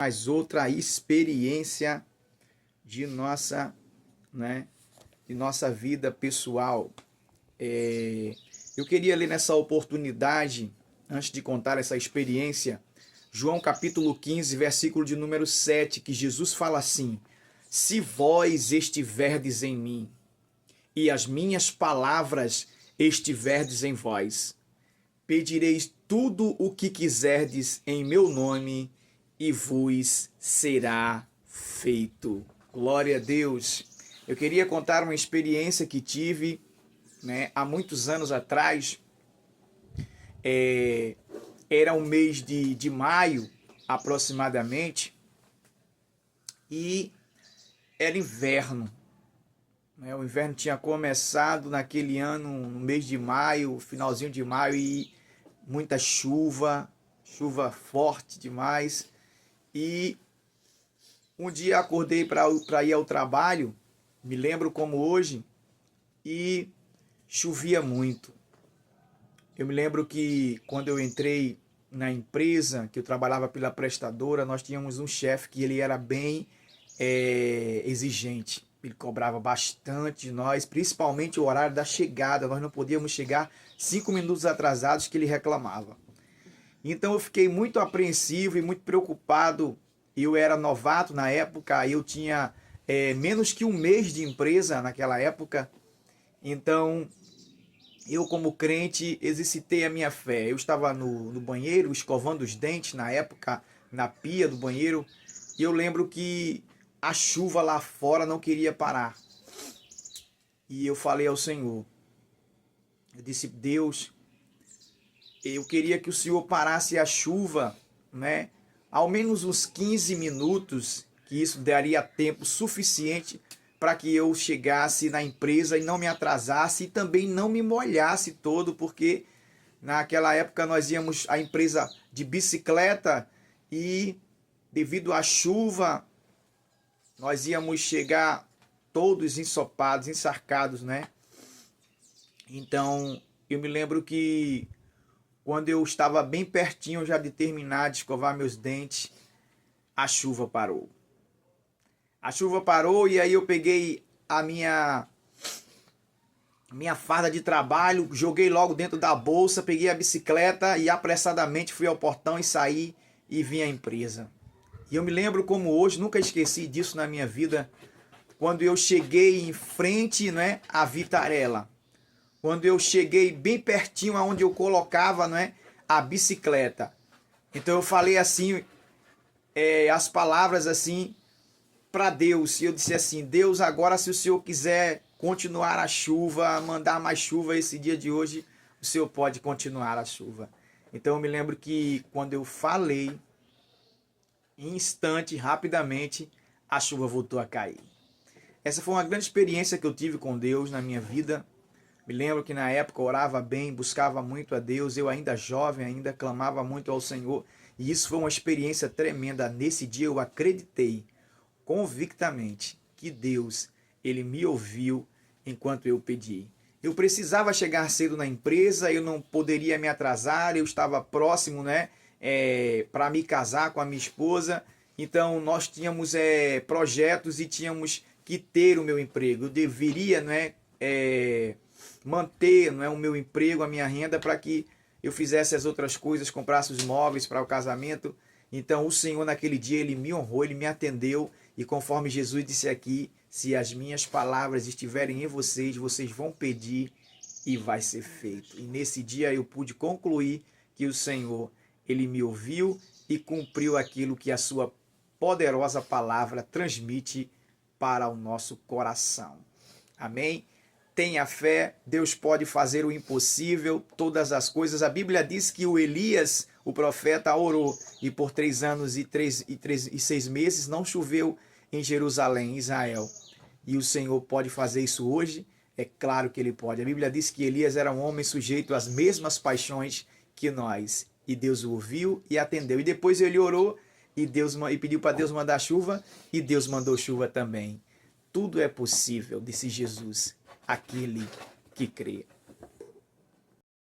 mais outra experiência de nossa, de nossa vida pessoal. Eu queria ler nessa oportunidade, antes de contar essa experiência, João capítulo 15, versículo de número 7, que Jesus fala assim: se vós estiverdes em mim, e as minhas palavras estiverdes em vós, pedireis tudo o que quiserdes em meu nome, e vos será feito. Glória a Deus. Eu queria contar uma experiência que tive, há muitos anos atrás. Era o mês de maio, aproximadamente, e era inverno. O inverno tinha começado naquele ano, no mês de maio, finalzinho de maio, e muita chuva, chuva forte demais. E um dia acordei para ir ao trabalho, me lembro como hoje, e chovia muito. Eu me lembro que quando eu entrei na empresa, que eu trabalhava pela prestadora, nós tínhamos um chefe que ele era bem exigente. Ele cobrava bastante de nós, principalmente o horário da chegada. Nós não podíamos chegar 5 minutos atrasados, que ele reclamava. Então eu fiquei muito apreensivo e muito preocupado. Eu era novato na época, eu tinha menos que um mês de empresa naquela época. Então eu, como crente, exercitei a minha fé. Eu estava no banheiro, escovando os dentes na época, na pia do banheiro, e eu lembro que a chuva lá fora não queria parar. E eu falei ao Senhor, eu disse: Deus, eu queria que o Senhor parasse a chuva, ao menos uns 15 minutos, que isso daria tempo suficiente para que eu chegasse na empresa e não me atrasasse e também não me molhasse todo, porque naquela época nós íamos à empresa de bicicleta e devido à chuva nós íamos chegar todos ensopados, encharcados, Então eu me lembro que quando eu estava bem pertinho já de terminar de escovar meus dentes, a chuva parou. A chuva parou e aí eu peguei a minha farda de trabalho, joguei logo dentro da bolsa, peguei a bicicleta e apressadamente fui ao portão e saí e vim à empresa. E eu me lembro como hoje, nunca esqueci disso na minha vida, quando eu cheguei em frente, à Vitarella. Quando eu cheguei bem pertinho aonde eu colocava, a bicicleta. Então eu falei assim, as palavras assim, para Deus, e eu disse assim: Deus, agora se o Senhor quiser continuar a chuva, mandar mais chuva esse dia de hoje, o Senhor pode continuar a chuva. Então eu me lembro que quando eu falei, em instante, rapidamente, a chuva voltou a cair. Essa foi uma grande experiência que eu tive com Deus na minha vida. Me lembro que na época eu orava bem, buscava muito a Deus, eu ainda jovem, ainda clamava muito ao Senhor, e isso foi uma experiência tremenda. Nesse dia eu acreditei convictamente que Deus, ele me ouviu enquanto eu pedi. Eu precisava chegar cedo na empresa, eu não poderia me atrasar, eu estava próximo, para me casar com a minha esposa. Então nós tínhamos projetos e tínhamos que ter o meu emprego. Eu deveria, manter, o meu emprego, a minha renda, para que eu fizesse as outras coisas, comprasse os móveis para o casamento. Então o Senhor naquele dia, ele me honrou, ele me atendeu, e conforme Jesus disse aqui, se as minhas palavras estiverem em vocês, vocês vão pedir e vai ser feito. E nesse dia eu pude concluir que o Senhor, ele me ouviu e cumpriu aquilo que a sua poderosa palavra transmite para o nosso coração. Amém? Tenha fé, Deus pode fazer o impossível, todas as coisas. A Bíblia diz que o Elias, o profeta, orou e por 3 anos e 6 meses não choveu em Jerusalém, em Israel. E o Senhor pode fazer isso hoje? É claro que ele pode. A Bíblia diz que Elias era um homem sujeito às mesmas paixões que nós. E Deus o ouviu e atendeu. E depois ele orou e pediu para Deus mandar chuva, e Deus mandou chuva também. Tudo é possível, disse Jesus, aquele que crê.